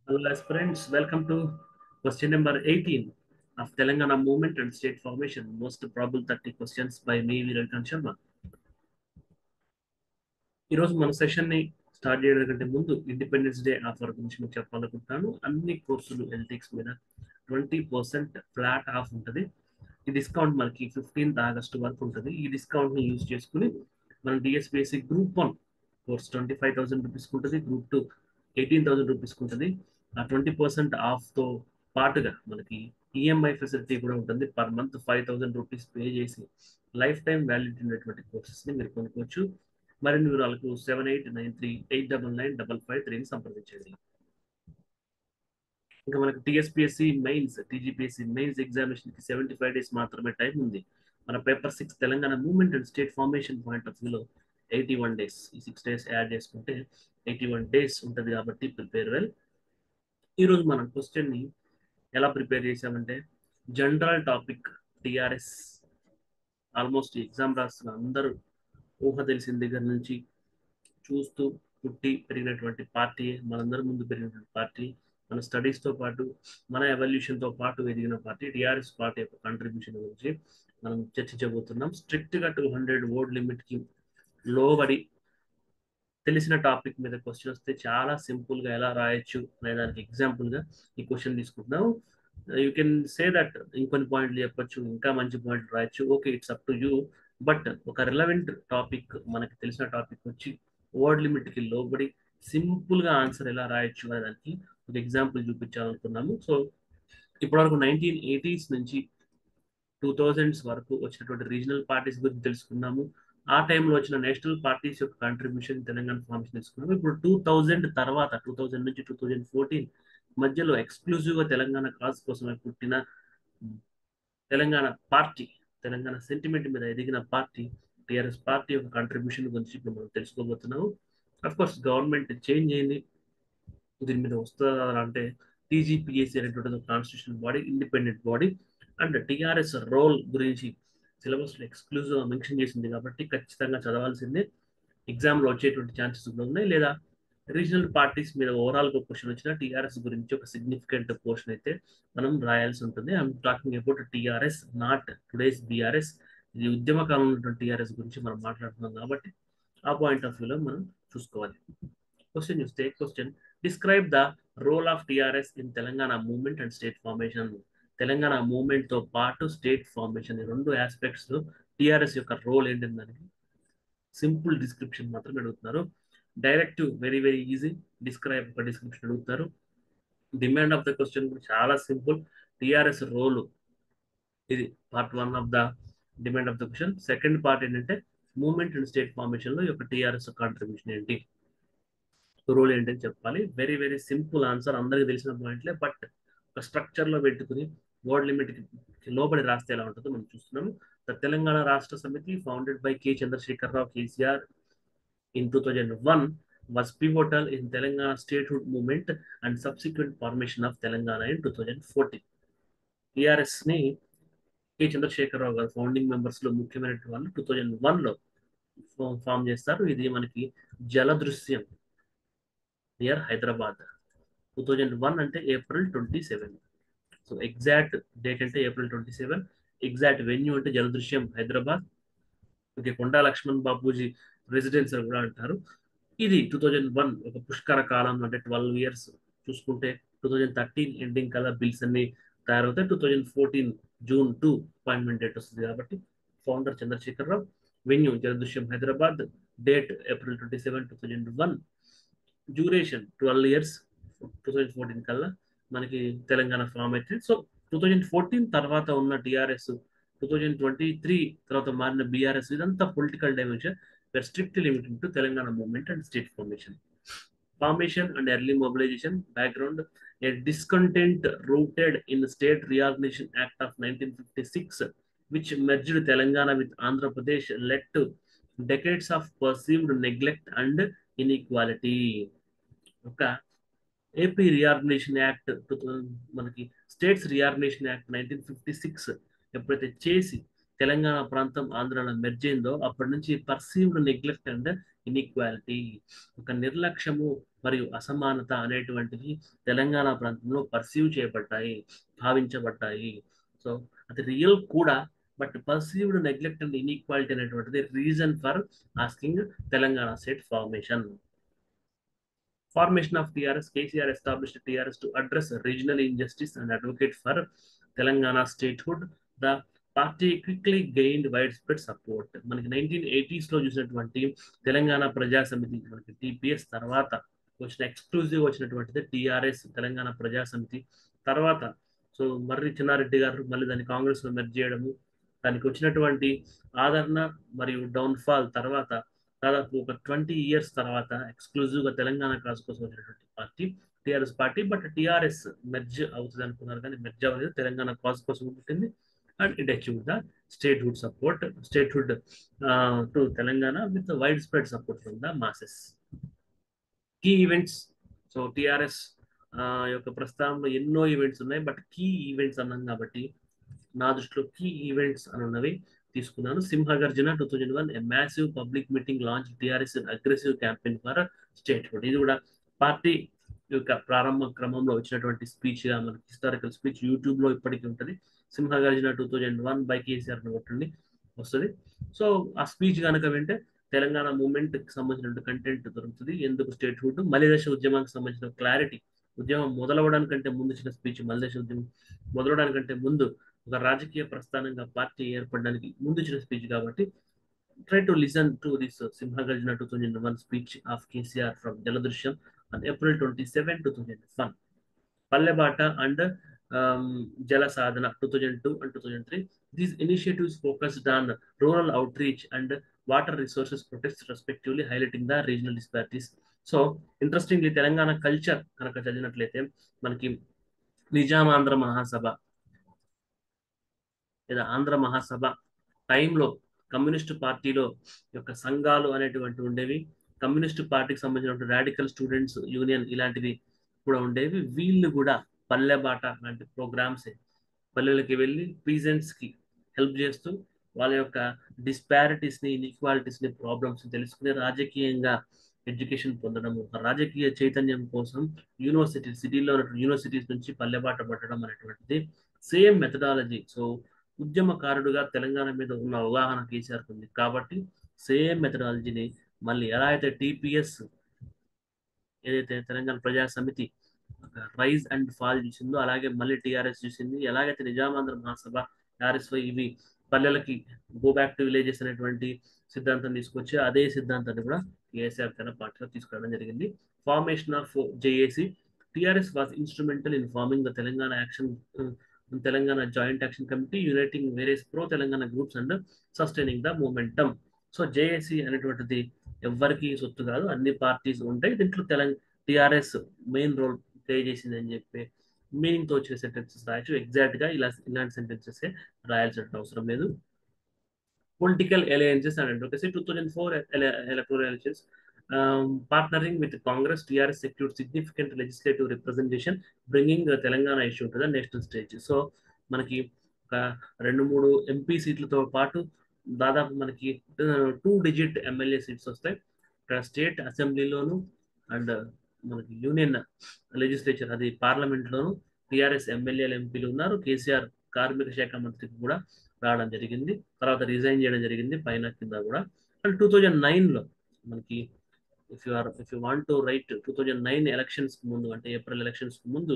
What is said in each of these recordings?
Hello aspirants, welcome to question number 18 of Telangana Movement and State Formation. Most probable 30 questions by me, Viral Sharma. ఈరోజు మన సెషన్ని start చేయడం కంటే ముందు independence day offer గురించి మీకు చెప్పాలనుకుంటున్నాను. అన్ని కోర్సులు ఎల్టిక్స్ మీద 20% ఫ్లాట్ ఆఫ్ ఉంటుంది. ఈ డిస్కౌంట్ మనకి 15th ఆగస్టు వరకు ఉంటుంది. ఈ డిస్కౌంట్ని యూజ్ చేసుకుని మన డిఎస్పిఎస్సి గ్రూప్ 1 కోర్స్ 25,000 రూపీస్కి ఉంటుంది, గ్రూప్ 2 18,000 రూపీస్కి ఉంటుంది. ఆ 20% ఆఫ్తో పాటుగా మనకి ఈఎంఐ ఫెసిలిటీ కూడా ఉంటుంది. పర్ మంత్ 5,000 రూపీస్ పే చేసి లైఫ్ టైం వ్యాలిడిటీ ఉన్నటువంటి కోర్సెస్ని మీరు కొనుక్కోవచ్చు. మరిన్ని వివరాలకు 7893-899-553 సంప్రదించండి. ఇంకా మనకి TSPSC mains, TGPSC mains examination కి 75 days మాత్రమే టైం ఉంది. మన paper 6 Telangana movement and state formation point of వ్యూలో 81 days, ఈ 6 days యాడ్ చేసుకుంటే 81 days ఉంటుంది. కాబట్టి ప్రిపేర్ వెల్. ఈరోజు మనం క్వశ్చన్ ని ఎలా ప్రిపేర్ చేసామంటే, general topic TRS. Almost exam రాస్తున్న అందరూ ఊహ తెలిసిన దగ్గర నుంచి చూస్తూ పుట్టి పెరిగినటువంటి పార్టీ, మనందరి ముందు పెరిగినటువంటి పార్టీ, మన స్టడీస్తో పాటు మన ఎవల్యూషన్తో పాటు ఎదిగిన పార్టీ టిఆర్ఎస్ పార్టీ యొక్క కంట్రిబ్యూషన్ గురించి మనం చర్చించబోతున్నాం. స్ట్రిక్ట్గా 200 word లిమిట్కి లోబడి తెలిసిన టాపిక్ మీద క్వశ్చన్ వస్తే చాలా సింపుల్గా ఎలా రాయొచ్చు అనే దానికి ఎగ్జాంపుల్గా ఈ క్వశ్చన్ తీసుకుంటున్నాం. యూ కెన్ సే దట్ ఇంకొన్ని పాయింట్లు చెప్పొచ్చు, ఇంకా మంచి పాయింట్లు రాయొచ్చు, okay it's up to you. But ఒక రిలవెంట్ టాపిక్, మనకి తెలిసిన టాపిక్ వచ్చి వర్డ్ లిమిట్కి లోబడి సింపుల్గా ఆన్సర్ ఎలా రాయొచ్చు అనే దానికి ఒక ఎగ్జాంపుల్ చూపించాలనుకున్నాము. సో ఇప్పటివరకు 1980s నుంచి 2000s వరకు వచ్చినటువంటి రీజనల్ పార్టీస్ గురించి తెలుసుకున్నాము. ఆ టైంలో వచ్చిన నేషనల్ పార్టీస్ యొక్క కాంట్రిబ్యూషన్ తెలంగాణ ఫార్మేషన్ తెలుసుకున్నాము. ఇప్పుడు 2000 తర్వాత 2000 నుంచి 2014 మధ్యలో ఎక్స్క్లూజివ్గా తెలంగాణ కాజ్ కోసమే పుట్టిన తెలంగాణ పార్టీ, తెలంగాణ సెంటిమెంట్ మీద ఎదిగిన పార్టీ టిఆర్ఎస్ పార్టీ యొక్క కాంట్రిబ్యూషన్ గురించి ఇప్పుడు మనం తెలుసుకోబోతున్నాము. అఫ్ కోర్స్ గవర్నమెంట్ చేంజ్ అయింది, దీని మీద వస్తుందా అంటే టీజీపీఎస్సీ అనేటువంటి constitution body, independent body, and TRS role గురించి సిలబస్లో ఎక్స్క్లూజివ్ మెన్షన్ చేసింది కాబట్టి ఖచ్చితంగా చదవాల్సిందే. ఎగ్జామ్లో వచ్చేటువంటి ఛాన్సెస్ కూడా ఉన్నాయి. లేదా రీజనల్ పార్టీస్ మీద ఓవరాల్గా క్వశ్చన్ వచ్చిన టిఆర్ఎస్ గురించి ఒక సిగ్నిఫికెంట్ పోర్షన్ అయితే మనం రాయాల్సి ఉంటుంది. I'm talking about TRS, not today's BRS. ఇది ఉద్యమ కాలంలో ఉన్నటువంటి టిఆర్ఎస్ గురించి మనం మాట్లాడుతున్నాం కాబట్టి ఆ పాయింట్ ఆఫ్ వ్యూలో మనం చూసుకోవాలి. క్వశ్చన్ చూస్తే, question describe the role of TRS in Telangana movement and state formation. Telangana movement తో పాటు స్టేట్ ఫార్మేషన్, ఈ రెండు ఆస్పెక్ట్స్ లో టిఆర్ఎస్ యొక్క రోల్ ఏంటని దానికి సింపుల్ డిస్క్రిప్షన్ మాత్రమే అడుగుతున్నారు. Directive very very easy, describe ఒక డిస్క్రిప్షన్ అడుగుతారు. డిమాండ్ ఆఫ్ ద క్వశ్చన్ చాలా సింపుల్, టిఆర్ఎస్ రోల్, ఇది part 1 of the demand of the question. Second part ఏంటంటే మూవ్మెంట్ అండ్ స్టేట్ ఫార్మేషన్ లో యొక్క టిఆర్ఎస్ కాంట్రిబ్యూషన్ ఏంటి, రోల్ ఏంటని చెప్పాలి. వెరీ వెరీ సింపుల్ ఆన్సర్, అందరికి తెలిసిన పాయింట్లే, బట్ ఒక స్ట్రక్చర్ లో పెట్టుకుని వర్డ్ లిమిట్ కి లోబడి రాస్తే ఎలా ఉంటుందో మనం చూస్తున్నాము. The Telangana Rashtra Samithi founded by K Chandrashekar Rao KCR in 2001 was pivotal in Telangana statehood movement and subsequent formation of Telangana in 2014. TRS ని కె చంద్రశేఖరరావు గారు ఫౌండింగ్ మెంబర్స్ లో ముఖ్యమైన వాళ్ళు 2001 లో ఫామ్ చేస్తారు. ఇది మనకి జలదృశ్యం నియర్ హైదరాబాద్. 2001 అంటే April 27. సో ఎగ్జాక్ట్ డేట్ అంటే April 27, ఎగ్జాక్ట్ వెన్యూ అంటే జలదృశ్యం హైదరాబాద్. ఓకే, కొండా లక్ష్మణ్ బాబూజీ రెసిడెన్స్ అని కూడా అంటారు. ఇది 2001 ఒక పుష్కర కాలం, అంటే 12 years. చూసుకుంటే 2013 ఎండింగ్ కల్లా బిల్స్ అన్ని తయారవుతాయి. 2014 June 2 అపాయింట్మెంట్ డేట్ వస్తుంది. కాబట్టి founder Chandrashekhara Rao, venue Jaladrushyam Hyderabad, date April 27, 2001, duration 12 years. 2014 కల్లా మనకి తెలంగాణ ఫామ్ అయితే. సో 2014 తర్వాత ఉన్న టిఆర్ఎస్, 2023 తర్వాత మారిన బీఆర్ఎస్, ఇదంతా political dimension. Where strict limited to Telangana movement and state formation. Formation and early mobilization background: a discontent rooted in the State Reorganization Act of 1956, which merged Telangana with Andhra Pradesh, led to decades of perceived neglect and inequality. ఒక AP reorganisation act, మనకి states reorganisation act 1956 ఎప్పుడైతే చేసి తెలంగాణ ప్రాంతం ఆంధ్రాలో merge అయిందో, అప్పటి నుంచి perceived neglect and inequality, ఒక నిర్లక్ష్యము మరియు అసమానత అనేటువంటివి తెలంగాణ ప్రాంతంలో పర్సీవ్ చేయబడ్డాయి, భావించబడ్డాయి. సో అది రియల్ కూడా, but perceived neglect and inequality అనేటువంటిది reason for asking Telangana state formation. Formation of TRS, KCR established TRS to address regional injustice and advocate for Telangana statehood. The party quickly gained widespread support. మనకి 1980s లో చూసినటువంటి తెలంగాణ ప్రజా సమితి, మనకి TPS తర్వాత వచ్చిన exclusive వచ్చినటువంటిది TRS, Telangana ప్రజా సమితి. తర్వాత సో మర్రి చెన్నారెడ్డి గారు మళ్ళీ దాన్ని కాంగ్రెస్ లో మెర్జ్ చేయడము, దానికి వచ్చినటువంటి ఆదరణ మరియు డౌన్ఫాల్ తర్వాత దాదాపు ఒక 20 years తర్వాత ఎక్స్క్లూజివ్ గా తెలంగాణ కాజ్ కోసం వచ్చినటువంటి party TRS party. But TRS merge అవుతుంది అనుకున్నారు కానీ మెర్జ్ అవ్వలేదు, తెలంగాణ కాజ్ కోసం పుట్టింది. And it achieve the statehood support, statehood to Telangana with wide spread support from the masses. Key events, so TRS యొక్క ప్రస్థానంలో ఎన్నో ఈవెంట్స్ ఉన్నాయి, బట్ కీ ఈవెంట్స్ అన్నాం కాబట్టి నా దృష్టిలో కీ ఈవెంట్స్ అని ఉన్నవి తీసుకున్నాను. సింహగర్జన 2001, a massive public meeting launch TRS aggressive campaign for statehood. ఇది కూడా పార్టీ యొక్క ప్రారంభ క్రమంలో వచ్చినటువంటి స్పీచ్ గా, మనకి హిస్టారికల్ స్పీచ్ యూట్యూబ్ లో ఇప్పటికీ ఉంటుంది. సింహగర్జన 2001 బై కేసీఆర్ కొట్టండి వస్తుంది. సో ఆ స్పీచ్ కనుక వింటే తెలంగాణ మూవ్మెంట్ కి సంబంధించిన కంటెంట్ దొరుకుతుంది. ఎందుకు స్టేట్హుడ్, మలిదశ ఉద్యమానికి సంబంధించిన క్లారిటీ, ఉద్యమం మొదలవడానికంటే ముందు ఇచ్చిన స్పీచ్, మలిదశ ఉద్యమం మొదలవడానికంటే ముందు ఒక రాజకీయ ప్రస్థానంగా పార్టీ ఏర్పడడానికి ముందు ఇచ్చిన స్పీచ్ కాబట్టి try to listen to this Simhagajna 2001 speech of KCR from Jaladrishyam on April 27, 2001. Pallebata and Jala Sadhana 2002 and 2003. These initiatives focused on rural outreach and water resources protests respectively, highlighting the regional disparities. So interestingly, Telangana culture కనుక చదివినట్లయితే మనకి నిజాం ఆంధ్ర మహాసభ లేదా ఆంధ్ర మహాసభ టైంలో communist పార్టీలో యొక్క సంఘాలు అనేటువంటి ఉండేవి. కమ్యూనిస్టు పార్టీకి సంబంధించిన రాడికల్ స్టూడెంట్స్ యూనియన్ ఇలాంటివి కూడా ఉండేవి. వీళ్ళు కూడా పల్లెబాట లాంటి ప్రోగ్రామ్స్ పల్లెలకి వెళ్ళి పీజెంట్స్ కి హెల్ప్ చేస్తూ వాళ్ళ యొక్క డిస్పారిటీస్ ని, ఇన్ఈక్వాలిటీస్ ని, ప్రాబ్లమ్స్ తెలుసుకుని రాజకీయంగా ఎడ్యుకేషన్ పొందడం, ఒక రాజకీయ చైతన్యం కోసం యూనివర్సిటీ, సిటీలో యూనివర్సిటీస్ నుంచి పల్లెబాట పట్టడం అనేటువంటిది సేమ్ మెథడాలజీ. సో ఉద్యమకారుడుగా తెలంగాణ మీద ఉన్న అవగాహన కేసీఆర్ ఉంది కాబట్టి సేమ్ మెథడాలజీని మళ్ళీ ఎలా అయితే టీపీఎస్ ఏదైతే తెలంగాణ ప్రజా సమితి రైజ్ అండ్ ఫాల్ చూసిందో అలాగే మళ్ళీ టీఆర్ఎస్ చూసింది. ఎలాగైతే నిజామాంధ్ర మహాసభ, ఆర్ఎస్వై ఇవి పల్లెలకి గో బ్యాక్ టు విలేజెస్ అనేటువంటి సిద్ధాంతం తీసుకొచ్చి అదే సిద్ధాంతాన్ని కూడా కేసీఆర్ తన పార్టీలో తీసుకురావడం జరిగింది. Formation of JAC, TRS was instrumental in forming the Telangana action Telangana joint action committee, uniting various pro Telangana groups and sustaining the momentum. So JAC అనేటువంటిది ఎవరికి సొత్తు కాదు, అన్ని పార్టీస్ ఉంటాయి. దీంట్లో టిఆర్ఎస్ మెయిన్ రోల్ ప్లే చేసింది అని చెప్పి మీనింగ్ తో వచ్చే సెంటెన్సెస్ రాయొచ్చు. ఎగ్జాక్ట్ గా ఇలాంటి సెంటెన్సెస్ రాయాల్సిన అవసరం లేదు. Political alliances and advocacy 2004 electoral elections, partnering with Congress, TRS secured significant legislative representation, bringing the Telangana issue to the national stage. So మనకి ఒక 2-3 ఎంపీ సీట్లతో పాటు దాదాపు మనకి 2-digit ఎమ్మెల్యే సీట్స్ వస్తాయి. ఇక్కడ స్టేట్ అసెంబ్లీలోను అండ్ మనకి యూనియన్ లెజిస్లేచర్ అది పార్లమెంట్ లోను టిఆర్ఎస్ ఎమ్మెల్యేలు, ఎంపీలు ఉన్నారు. కేసీఆర్ కార్మిక శాఖ మంత్రికి కూడా రావడం జరిగింది, తర్వాత రిజైన్ చేయడం జరిగింది పైన కింద కూడా. అండ్ 2009 లో మనకి if you want to right 2009 elections ముందు, అంటే ఏప్రిల్ ఎలక్షన్స్ ముందు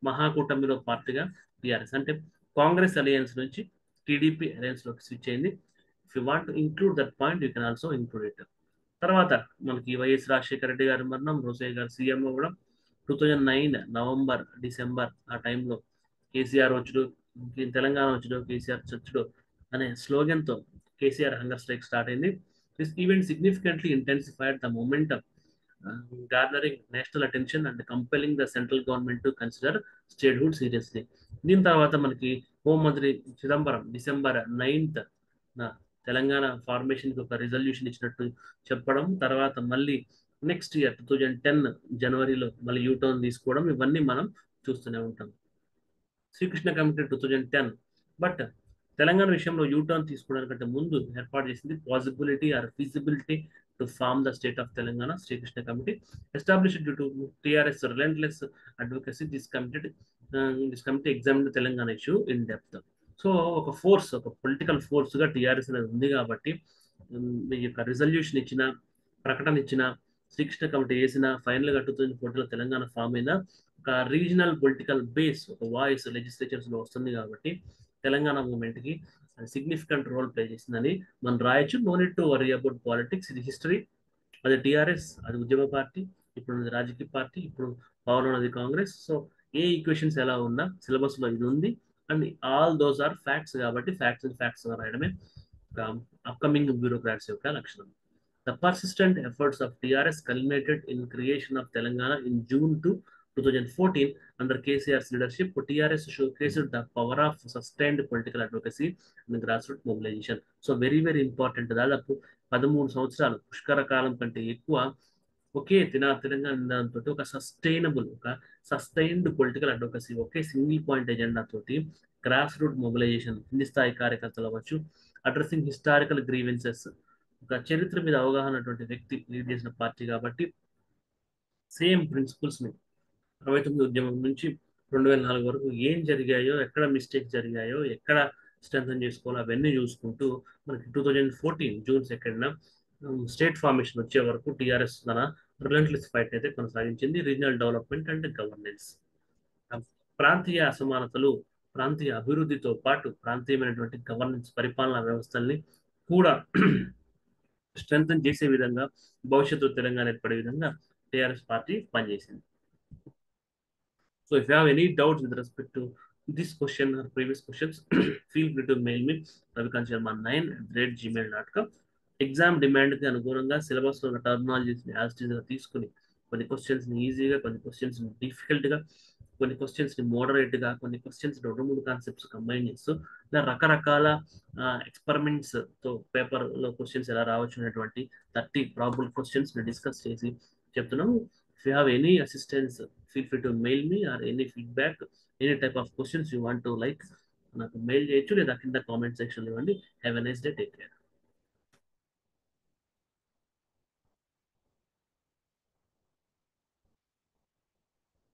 మహాకూటమిలో పార్టీగా టిఆర్ఎస్ అంటే కాంగ్రెస్ అలయన్స్ నుంచి టీడీపీ అలయన్స్ లోకి స్విచ్ అయింది. If you want to include that point you can also include it. తర్వాత మనకి వైఎస్ రాజశేఖర రెడ్డి గారి మరణం, రోసయ్య గారు సీఎం అవ్వడం, 2009 నవంబర్, డిసెంబర్ ఆ టైంలో కేసీఆర్ వచ్చుడు, తెలంగాణ వచ్చుడు, కేసీఆర్ చచ్చుడు అనే స్లోగన్తో కేసీఆర్ హంగర్ స్ట్రైక్ స్టార్ట్ అయింది. This event significantly intensified the momentum, garnering national attention and compelling the central government to consider statehood seriously. దీని తర్వాత మనకి హోంమంత్రి Chidambaram December 9th Telangana formation కి ఒక రిజల్యూషన్ ఇచ్చినట్టు చెప్పడం, తర్వాత మళ్ళీ నెక్స్ట్ ఇయర్ 2010 జనవరిలో మళ్ళీ యూటర్న్ తీసుకోవడం, ఇవన్నీ మనం చూస్తూనే ఉంటాం. శ్రీకృష్ణ కమిటీ 2010, బట్ తెలంగాణ విషయంలో యూటర్న్ తీసుకోవడానికంటే ముందు ఏర్పాటు చేసింది possibility or feasibility to form the state of Telangana, Sri Krishna Committee, established due to TRS relentless advocacy. This committee examined the Telangana issue in depth. So ఒక ఫోర్స్, ఒక political ఫోర్స్గా TRS అనేది ఉంది కాబట్టి ఈ యొక్క రిజల్యూషన్ ఇచ్చిన, ప్రకటన ఇచ్చిన, శ్రీకృష్ణ కమిటీ వేసిన, ఫైనల్గా 2014లో తెలంగాణ ఫామ్ అయిన ఒక రీజనల్ పొలిటికల్ బేస్, ఒక వాయిస్ లెజిస్లేచర్స్లో వస్తుంది కాబట్టి తెలంగాణ మూమెంట్కి సిగ్నిఫికెంట్ రోల్ ప్లే చేసిందని మనం రాయొచ్చు. No need to worry about politics, ఇది హిస్టరీ. అది టీఆర్ఎస్, అది ఉద్యమ పార్టీ, ఇప్పుడు రాజకీయ పార్టీ, ఇప్పుడు పవర్ ఉన్నది కాంగ్రెస్. సో ఏ ఈక్వేషన్స్ ఎలా ఉన్నా సిలబస్లో ఇది ఉంది and all those are facts కాబట్టి ఫ్యాక్ట్స్ రాయడమే అప్కమింగ్ బ్యూరోక్రాట్స్ యొక్క లక్షణం. The persistent efforts of TRS culminated in creation of Telangana in June 2014 under KCR's leadership. TRS showcased the power of sustained political advocacy and grassroots mobilization. So very very important. దాదాపు 13 సంవత్సరాలు, పుష్కర కాలం కంటే ఎక్కువ ఒకే తెలంగాణ తోటి ఒక sustained political advocacy, ఒకే single point agenda తోటి grass root mobilisation, కింది స్థాయి కార్యకర్తలు అవ్వచ్చు, అడ్రసింగ్ హిస్టారికల్ గ్రీవెన్సెస్, ఒక చరిత్ర మీద అవగాహన ఉన్నటువంటి వ్యక్తి లీడ్ చేసిన పార్టీ కాబట్టి సేమ్ ప్రిన్సిపల్స్ని 69 ఉద్యమం నుంచి 2004 వరకు ఏం జరిగాయో, ఎక్కడ మిస్టేక్స్ జరిగాయో, ఎక్కడ స్ట్రెంథన్ చేసుకోవాలో అవన్నీ చూసుకుంటూ మనకి 2014 జూన్ 2న స్టేట్ ఫార్మేషన్ వచ్చే వరకు టీఆర్ఎస్ తన రిలెంట్లెస్ ఫైట్ అయితే కొనసాగించింది. రీజనల్ డెవలప్మెంట్ అండ్ గవర్నెన్స్, ప్రాంతీయ అసమానతలు, ప్రాంతీయ అభివృద్ధితో పాటు ప్రాంతీయమైనటువంటి గవర్నెన్స్, పరిపాలనా వ్యవస్థల్ని కూడా స్ట్రెంథన్ చేసే విధంగా, భవిష్యత్తు తెలంగాణ ఏర్పడే విధంగా టీఆర్ఎస్ పార్టీ పనిచేసింది. So if you have any doubts with respect to this question or previous questions, feel free to mail me ravikant.sharma9@gmail.com. Exam డిమాండ్కి అనుగుణంగా సిలబస్లో ఉన్న టర్మినాలజీస్ని యాజిటీస్గా తీసుకుని కొన్ని క్వశ్చన్స్ని ఈజీగా, కొన్ని క్వశ్చన్స్ని డిఫికల్ట్గా, కొన్ని క్వశ్చన్స్ని మోడరేట్గా, కొన్ని క్వశ్చన్స్ 2-3 కాన్సెప్ట్స్ కంబైన్ చేస్తూ ఇలా రకరకాల ఎక్స్పెరిమెంట్స్తో పేపర్లో క్వశ్చన్స్ ఎలా రావచ్చు అనేటువంటి 30 ప్రాబుల్ క్వశ్చన్స్ని డిస్కస్ చేసి చెప్తున్నాము. If you have any assistance, feel free to mail me or any feedback, any type of questions you want to like, నాకు మెయిల్ చేయొచ్చు లేదా కింద కామెంట్ సెక్షన్లో ఇవ్వండి. Have a nice day, take care.